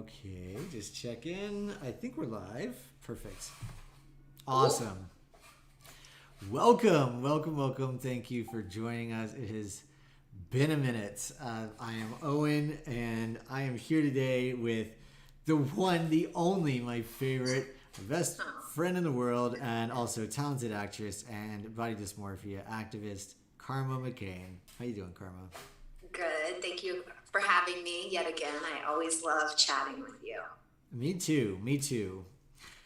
Okay, just check in. I think we're live. Perfect. Awesome. Welcome. Thank you for joining us. It has been a minute. I am Owen, and I am here today with the one, the only, my favorite, best friend in the world, and also talented actress and body dysmorphia activist, Karma McCain. How you doing, Karma? Good. Thank you for having me yet again. I always love chatting with you. Me too.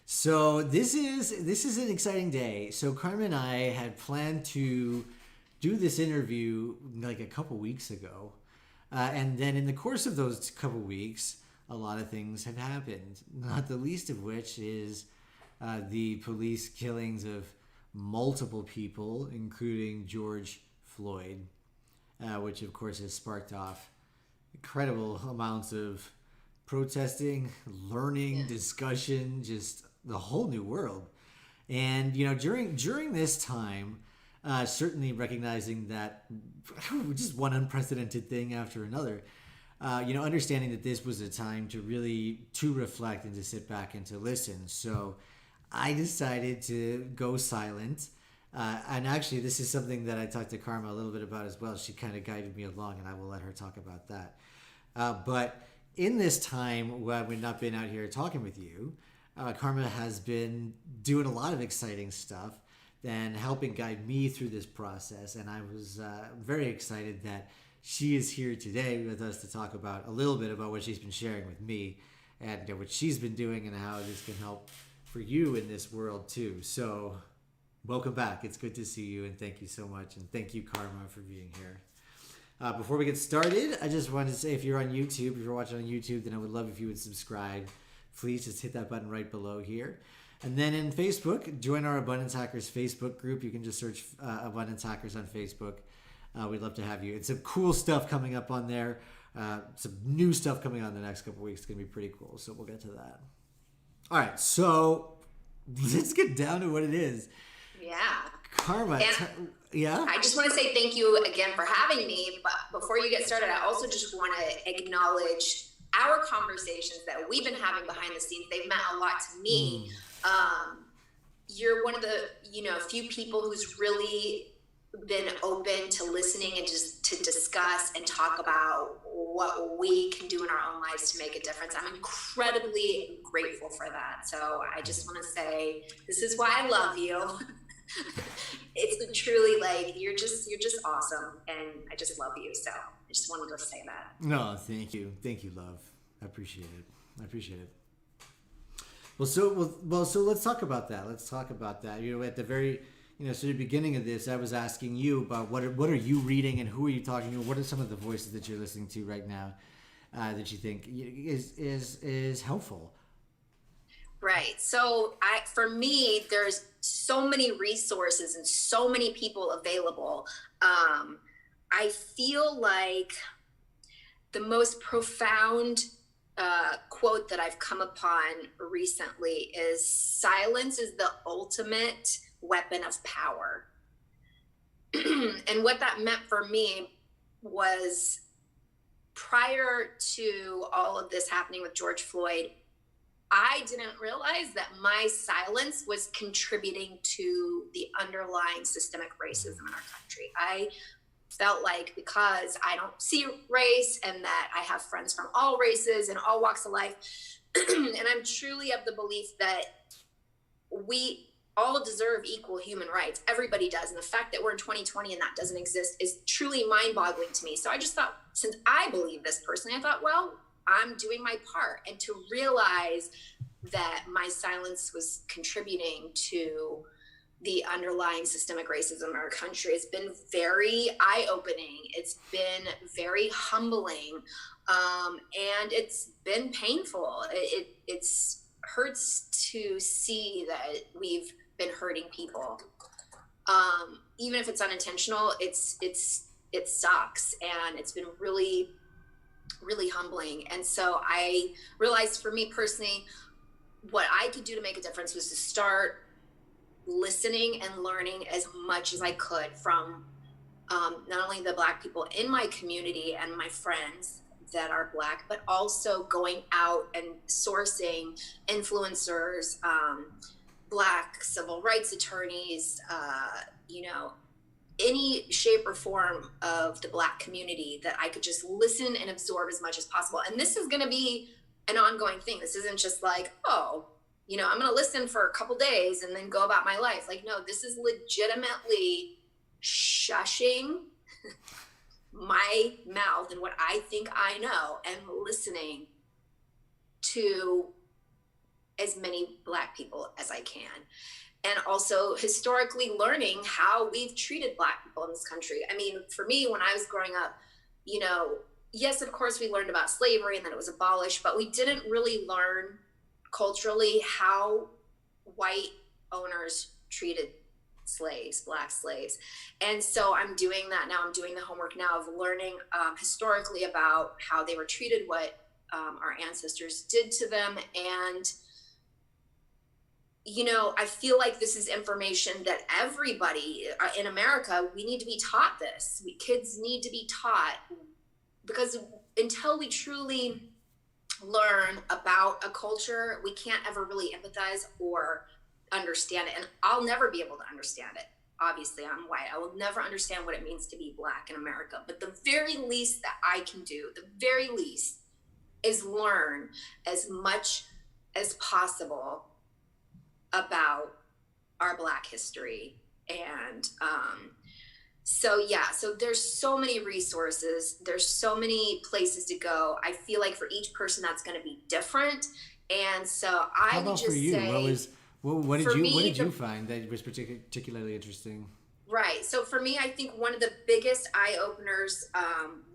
So this is an exciting day. So Karma and I had planned to do this interview like a couple weeks ago. And then in the course of those couple weeks, a lot of things have happened. Not the least of which is the police killings of multiple people, including George Floyd, which of course has sparked off incredible amounts of protesting, learning, discussion, just the whole new world. And during this time, certainly recognizing that just one unprecedented thing after another, understanding that this was a time to really to reflect and to sit back and to listen. So I decided to go silent. And actually, this is something that I talked to Karma a little bit about as well. She kind of guided me along, and I will let her talk about that. But in this time when we've not been out here talking with you, Karma has been doing a lot of exciting stuff and helping guide me through this process. And I was very excited that she is here today with us to talk about a little bit about what she's been sharing with me and what she's been doing and how this can help for you in this world too. So welcome back. It's good to see you, and thank you so much. And thank you, Karma, for being here. Before we get started, I just wanted to say, if you're on YouTube, if you're watching on YouTube, then I would love if you would subscribe. Please just hit that button right below here. And then in Facebook, join our Abundance Hackers Facebook group. You can just search Abundance Hackers on Facebook. We'd love to have you. It's some cool stuff coming up on there. Some new stuff coming on the next couple weeks. It's going to be pretty cool. So we'll get to that. All right. So let's get down to what it is. Yeah. Karma. Yeah. I just want to say thank you again for having me. But before you get started, I also just want to acknowledge our conversations that we've been having behind the scenes. They've meant a lot to me. You're one of the, few people who's really been open to listening and just to discuss and talk about what we can do in our own lives to make a difference. I'm incredibly grateful for that. So I just want to say, this is why I love you. It's truly like, you're just awesome. And I just love you. So I just wanted to say that. No, thank you. Thank you, love. I appreciate it. Well, so let's talk about that. At the very, sort of beginning of this, I was asking you about what are you reading and who are you talking to? What are some of the voices that you're listening to right now that you think is helpful? Right. So for me, there's so many resources and so many people available. I feel like the most profound quote that I've come upon recently is silence is the ultimate weapon of power. And what that meant for me was, prior to all of this happening with George Floyd, I didn't realize that my silence was contributing to the underlying systemic racism in our country. I felt like, because I don't see race and that I have friends from all races and all walks of life, and I'm truly of the belief that we all deserve equal human rights. Everybody does. And the fact that we're in 2020 and that doesn't exist is truly mind-boggling to me. So I just thought, since I believe this personally, I thought, well, I'm doing my part. And to realize that my silence was contributing to the underlying systemic racism in our country has been very eye-opening. It's been very humbling. And it's been painful. It hurts to see that we've been hurting people. Even if it's unintentional, it sucks. And it's been really, really humbling. And so I realized, for me personally, what I could do to make a difference was to start listening and learning as much as I could from not only the Black people in my community and my friends, that are Black, but also going out and sourcing influencers, Black civil rights attorneys, any shape or form of the Black community that I could just listen and absorb as much as possible. And this is going to be an ongoing thing. This isn't just like, oh, I'm going to listen for a couple days and then go about my life. Like, no, this is legitimately shushing my mouth and what I think I know and listening to as many Black people as I can. And also historically learning how we've treated Black people in this country. I mean, for me, when I was growing up, yes, of course, we learned about slavery and that it was abolished, but we didn't really learn culturally how white owners treated slaves, Black slaves. And so I'm doing that now. I'm doing the homework now of learning historically about how they were treated, what our ancestors did to them. And I feel like this is information that everybody in America, we need to be taught this. Kids need to be taught, because until we truly learn about a culture, we can't ever really empathize or understand it. And I'll never be able to understand it. Obviously, I'm white. I will never understand what it means to be Black in America. But the very least that I can do, the very least, is learn as much as possible about our Black history. And so there's so many resources, there's so many places to go. I feel like for each person that's going to be different. And so I would just say, what did you find that was particularly interesting? Right. So for me, I think one of the biggest eye-openers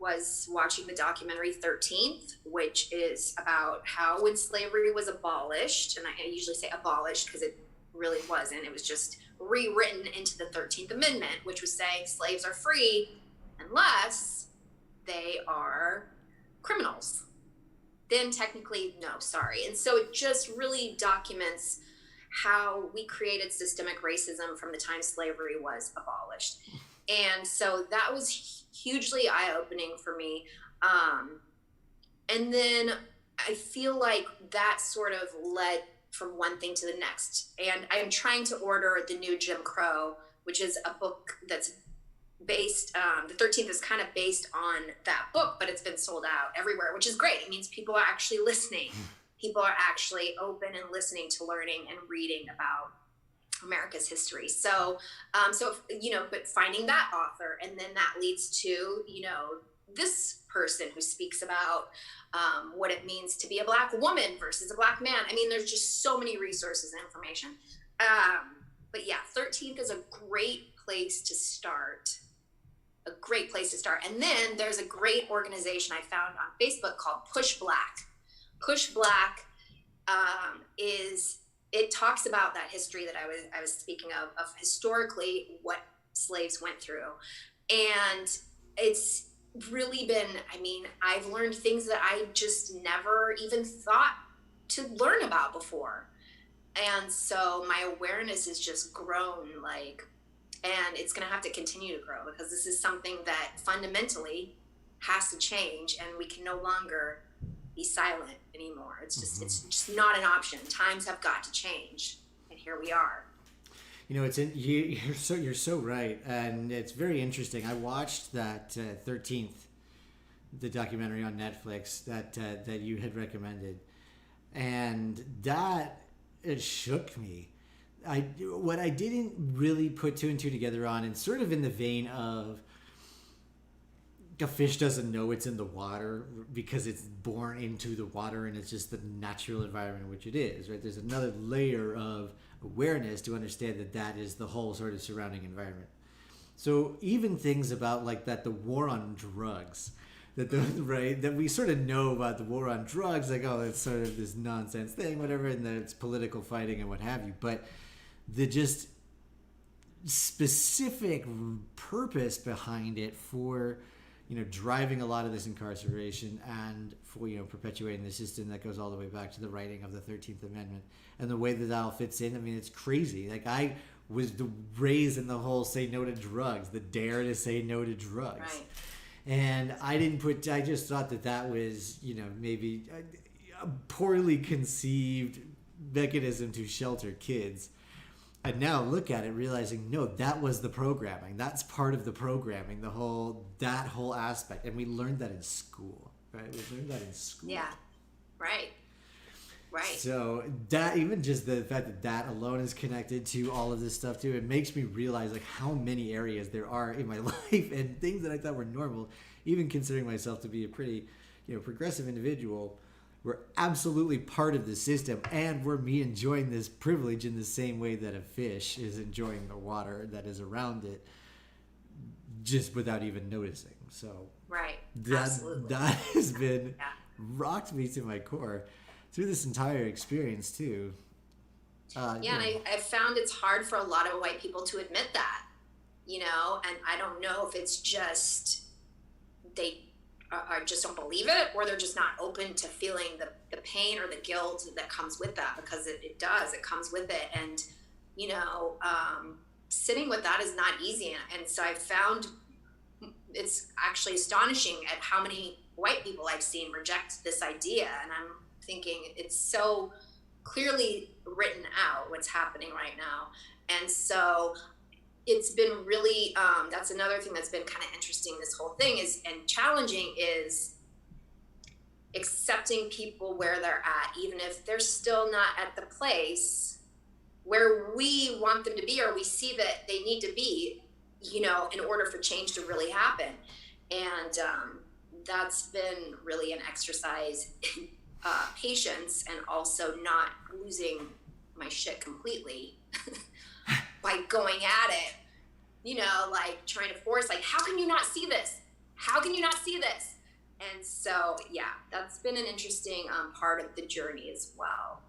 was watching the documentary 13th, which is about how when slavery was abolished, and I usually say abolished because it really wasn't, it was just rewritten into the 13th Amendment, which was saying slaves are free unless they are criminals. Then technically, no, sorry. And so it just really documents how we created systemic racism from the time slavery was abolished. And so that was hugely eye-opening for me. And then I feel like that sort of led from one thing to the next. And I'm trying to order the new Jim Crow, which is a book that's based, the 13th is kind of based on that book, but it's been sold out everywhere, which is great. It means people are actually listening. People are actually open and listening to learning and reading about America's history. So, but finding that author, and then that leads to, this person who speaks about what it means to be a Black woman versus a Black man. I mean, there's just so many resources and information. But yeah, 13th is a great place to start. And then there's a great organization I found on Facebook called Push Black. Push Black it talks about that history that I was speaking of historically what slaves went through. And it's really been, I've learned things that I just never even thought to learn about before. And so my awareness has just grown, and it's going to have to continue to grow, because this is something that fundamentally has to change, and we can no longer be silent anymore. It's just not an option. Times have got to change, and here we are. You're so right, and it's very interesting. I watched that 13th, the documentary on Netflix that you had recommended, and that it shook me. What I didn't really put two and two together on, and sort of in the vein of a fish doesn't know it's in the water because it's born into the water and it's just the natural environment in which it is, right? There's another layer of awareness to understand that is the whole sort of surrounding environment. So even things about the war on drugs, that we sort of know about the war on drugs, it's sort of this nonsense thing, whatever, and that it's political fighting and what have you, but the just specific purpose behind it for driving a lot of this incarceration and for perpetuating the system that goes all the way back to the writing of the 13th Amendment, and the way that all fits in. It's crazy. I was raised in the whole say no to drugs, the dare to say no to drugs. Right. And I just thought that was, maybe a poorly conceived mechanism to shelter kids. And now look at it, realizing, no, that was the programming. That's part of the programming, that whole aspect. And we learned that in school, right? We learned that in school. Yeah, right. Right. So that, even just the fact that alone is connected to all of this stuff too, it makes me realize like how many areas there are in my life and things that I thought were normal, even considering myself to be a pretty, progressive individual, were absolutely part of the system, and were me enjoying this privilege in the same way that a fish is enjoying the water that is around it, just without even noticing. So right. that has been rocked me to my core through this entire experience too. And I found it's hard for a lot of white people to admit that, and I don't know if it's just they just don't believe it, or they're just not open to feeling the pain or the guilt that comes with that, because it comes with it. And, sitting with that is not easy. And so I found it's actually astonishing at how many white people I've seen reject this idea. And I'm thinking it's so clearly written out what's happening right now. And so it's been really, that's another thing that's been kind of interesting, this whole thing is, and challenging, is accepting people where they're at, even if they're still not at the place where we want them to be, or we see that they need to be, in order for change to really happen. And that's been really an exercise in patience, and also not losing my shit completely by going at it, like trying to force, like, how can you not see this? How can you not see this? And so, that's been an interesting part of the journey as well.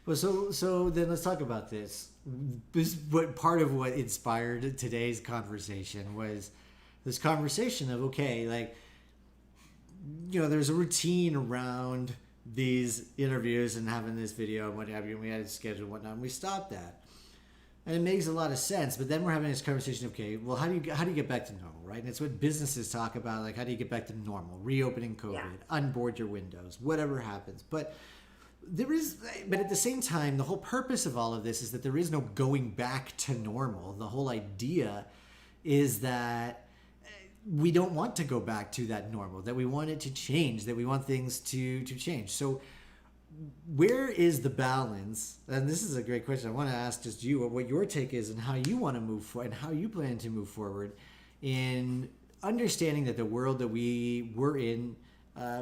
Well, so then let's talk about this. Part of what inspired today's conversation was this conversation of, okay, like, there's a routine around these interviews and having this video and what have you, and we had a schedule and whatnot, and we stopped that. And it makes a lot of sense, but then we're having this conversation, okay, well, how do you get back to normal, right? And it's what businesses talk about, like, how do you get back to normal? Reopening COVID, unboard your windows, whatever happens. But at the same time, the whole purpose of all of this is that there is no going back to normal. The whole idea is that we don't want to go back to that normal, that we want it to change, that we want things to change. So where is the balance? And this is a great question. I want to ask just you what your take is and how you want to move forward and how you plan to move forward in understanding that the world that we were in,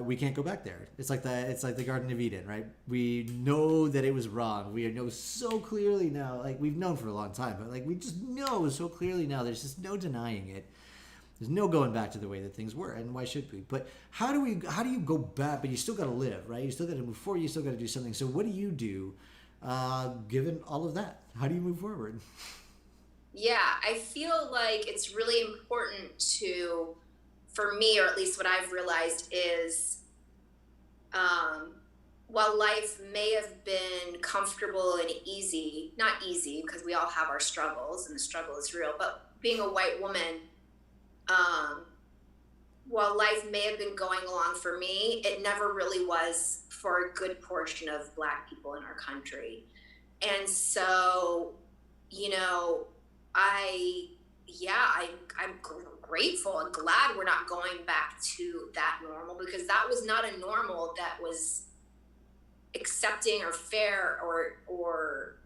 we can't go back there. It's like the Garden of Eden, right? We know that it was wrong. We know so clearly now, like we've known for a long time, but like we just know so clearly now. There's just no denying it. There's no going back to the way that things were, and why should we? But how do you go back? But you still got to live, right? You still got to move forward. You still got to do something. So what do you do, given all of that? How do you move forward? Yeah, I feel like it's really important to, for me, or at least what I've realized is, while life may have been comfortable and easy, not easy because we all have our struggles and the struggle is real, but being a white woman, while life may have been going along for me, it never really was for a good portion of Black people in our country. And so, I'm grateful and glad we're not going back to that normal, because that was not a normal that was accepting or fair or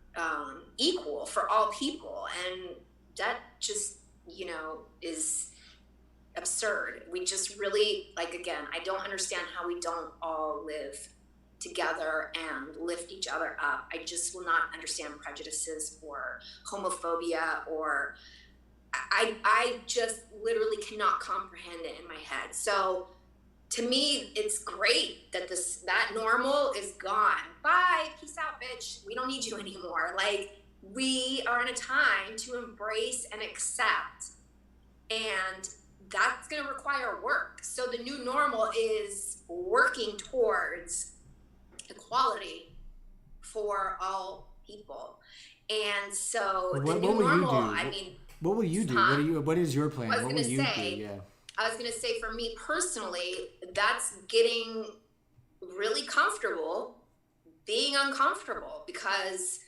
equal for all people. And that just, is absurd. We just really, again, I don't understand how we don't all live together and lift each other up. I just will not understand prejudices or homophobia, or I just literally cannot comprehend it in my head. So to me, it's great that that normal is gone. Bye, peace out, bitch. We don't need you anymore. We are in a time to embrace and accept, and that's going to require work. So the new normal is working towards equality for all people. And so the new normal, what will you do? What is your plan? I was What going will to you say, do? Yeah. I was going to say, for me personally, that's getting really comfortable being uncomfortable, because,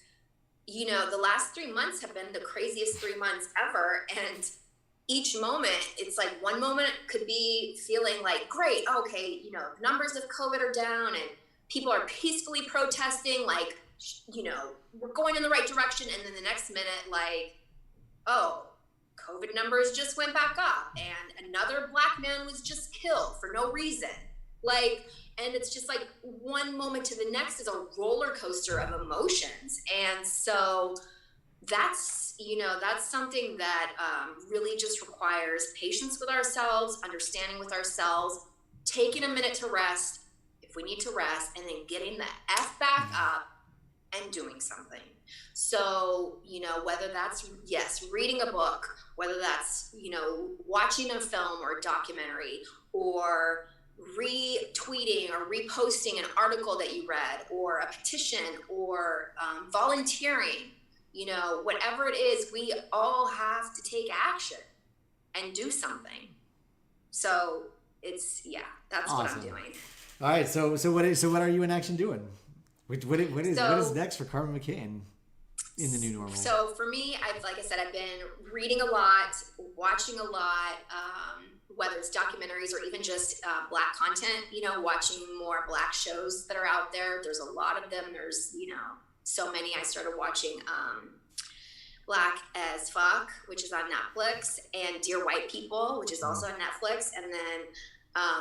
the last 3 months have been the craziest 3 months ever. And each moment, it's like one moment could be feeling like, great, okay, numbers of COVID are down and people are peacefully protesting, like, we're going in the right direction. And then the next minute, like, oh, COVID numbers just went back up and another Black man was just killed for no reason. Like, and it's just like one moment to the next is a roller coaster of emotions. And so that's something that really just requires patience with ourselves, understanding with ourselves, taking a minute to rest if we need to rest, and then getting the F back up and doing something. So, whether that's, yes, reading a book, whether that's, watching a film or a documentary, or retweeting or reposting an article that you read, or a petition, or volunteering, whatever it is, we all have to take action and do something. So that's awesome. what I'm doing. All right. So what are you in action doing? What is next for Karma McCain in the new normal? So for me, like I said, I've been reading a lot, watching a lot, whether it's documentaries or even just Black content, watching more Black shows that are out there. There's a lot of them. There's, so many. I started watching Black as Fuck, which is on Netflix, and Dear White People, which is also on Netflix. And then,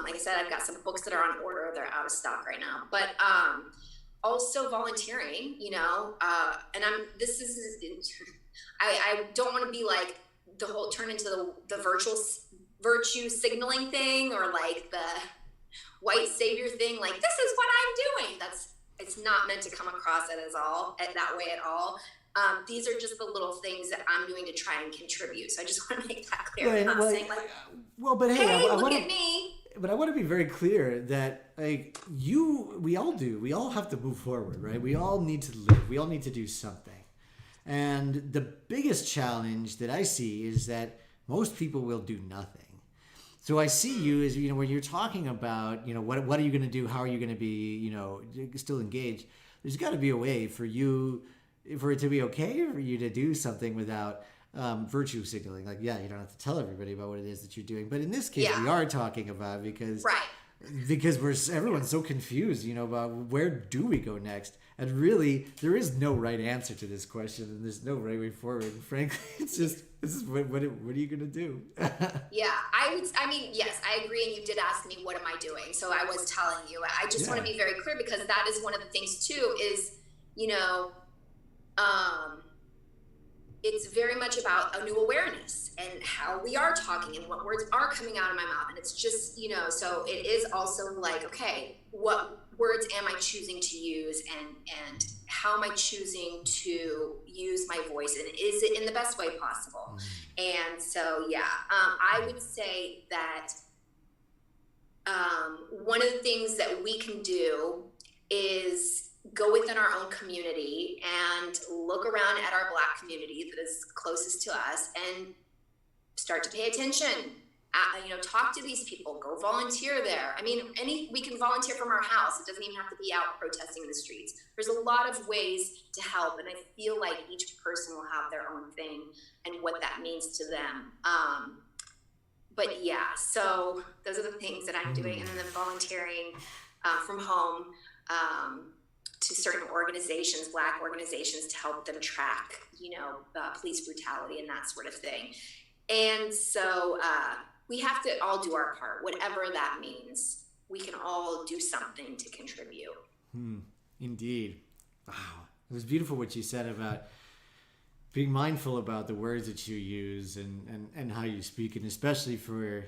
like I said, I've got some books that are on order. They're out of stock right now. But also volunteering, and I don't want to be like turn into the virtue signaling thing, or like the white savior thing. Like, this is what I'm doing. It's not meant to come across that way at all. These are just the little things that I'm doing to try and contribute. So I just want to make that clear. Right, I'm not saying like, but hey, look at me. But I want to be very clear that, like, we all have to move forward, right? We all need to live. We all need to do something. And the biggest challenge that I see is that most people will do nothing. So I see you as, when you're talking about, what are you going to do? How are you going to be, still engaged? There's got to be a way for it to be okay for you to do something without virtue signaling. Like, you don't have to tell everybody about what it is that you're doing. But in this case, we are talking about because everyone's so confused, about where do we go next? And really, there is no right answer to this question, and there's no right way forward. And frankly, it's just, what are you going to do? Yes, I agree. And you did ask me, what am I doing? So I was telling you, I just want to be very clear, because that is one of the things too, is, it's very much about a new awareness and how we are talking and what words are coming out of my mouth. And it's just, so it is also like, okay, what words am I choosing to use, and how am I choosing to use my voice, and is it in the best way possible? And so, I would say that one of the things that we can do is go within our own community and look around at our Black community that is closest to us and start to pay attention. Talk to these people, go volunteer there. I mean, we can volunteer from our house. It doesn't even have to be out protesting in the streets. There's a lot of ways to help, and I feel like each person will have their own thing and what that means to them. So those are the things that I'm doing, and then the volunteering from home to certain organizations, Black organizations, to help them track, police brutality and that sort of thing. And so we have to all do our part, whatever that means. We can all do something to contribute. Indeed. Wow. It was beautiful what you said about being mindful about the words that you use and how you speak, and especially for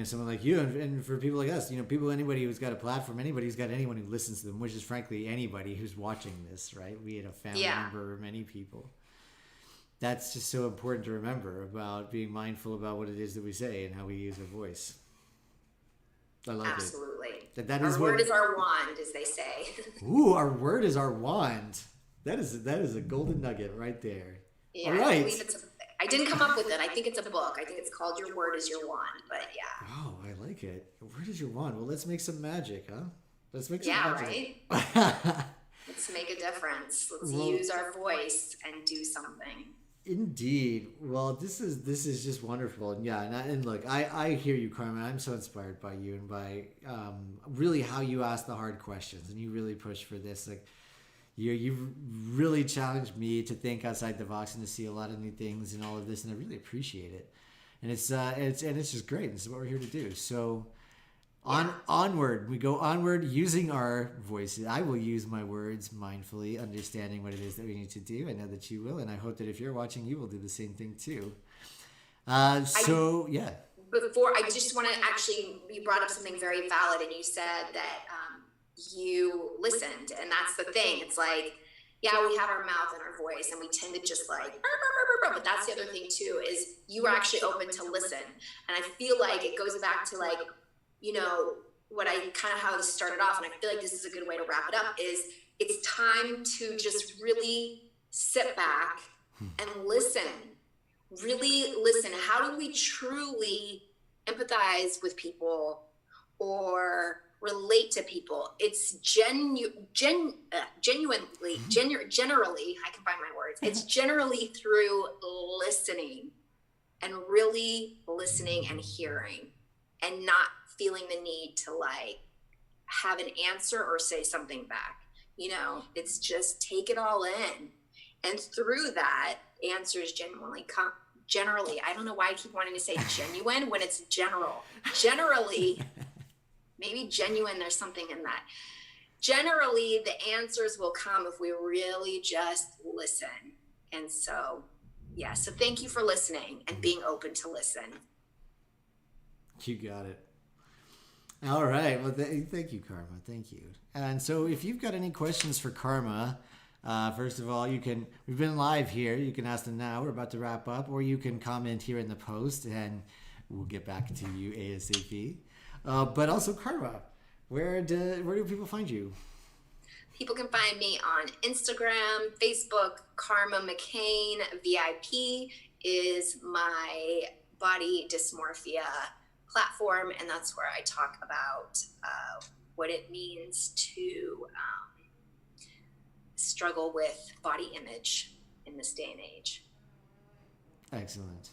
someone like you, and for people like us, anybody who's got a platform, anybody who's got anyone who listens to them, which is frankly anybody who's watching this, right? We had a family member or many people. That's just so important to remember about being mindful about what it is that we say and how we use our voice. I like Absolutely. it. That our word is our wand, as they say. Ooh, our word is our wand. That is a golden nugget right there. Yeah, all right. I didn't come up with it. I think it's a book. I think it's called Your Word is Your Wand. But yeah. Oh, I like it. Where does your wand? Well, let's make some magic, huh? Let's make some Yeah, magic. right? Let's make a difference. Let's Well, use our voice and do something. indeed. Well, this is just wonderful. And yeah, and look, I hear you, Carmen. I'm so inspired by you and by really how you ask the hard questions and you really push for this. Like you've really challenged me to think outside the box and to see a lot of new things and all of this, and I really appreciate it. And it's just great. This is what we're here to do. So onward, we go onward using our voices. I will use my words mindfully, understanding what it is that we need to do. I know that you will, and I hope that if you're watching, you will do the same thing too. Yeah. Before, I just want to actually, you brought up something very valid, and you said that you listened, and that's the thing. It's like, yeah, we have our mouth and our voice, and we tend to just like, "Burr, burr, burr, burr," but that's the other thing too, is you were actually open to listen. And I feel like it goes back to like, you know, what I kind of how this started off, and I feel like this is a good way to wrap it up, is it's time to just really sit back and listen. Really listen. How do we truly empathize with people or relate to people? It's generally, I can find my words. It's generally through listening and really listening and hearing and not feeling the need to like have an answer or say something back. You know, it's just take it all in. And through that, answers genuinely come. Generally, I don't know why I keep wanting to say genuine when it's general. Generally, maybe genuine, there's something in that. Generally, the answers will come if we really just listen. And so, yeah, so thank you for listening and being open to listen. You got it. All right. Well, thank you, Karma. Thank you. And so if you've got any questions for Karma, first of all, we've been live here. You can ask them now. We're about to wrap up, or you can comment here in the post and we'll get back to you ASAP. But also Karma, where do people find you? People can find me on Instagram, Facebook. Karma McCain VIP is my body dysmorphia platform, and that's where I talk about what it means to struggle with body image in this day and age. Excellent.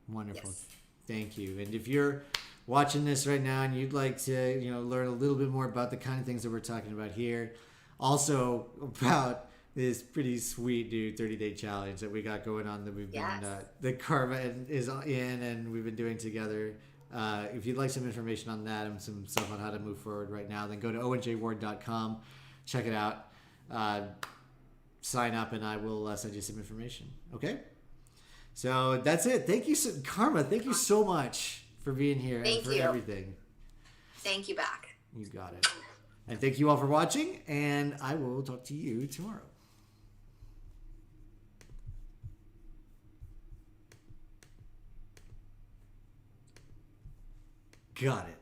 Wonderful. Yes. Thank you. And if you're watching this right now and you'd like to, learn a little bit more about the kind of things that we're talking about here, also about this pretty sweet new 30-day challenge that we got going on that we've been, that Karma is in and we've been doing together. If you'd like some information on that and some stuff on how to move forward right now, then go to owenjward.com, check it out, sign up, and I will send you some information. Okay? So that's it. Thank you, Karma. Thank you so much for being here and for everything. Thank you back. You got it. And thank you all for watching, and I will talk to you tomorrow. Got it.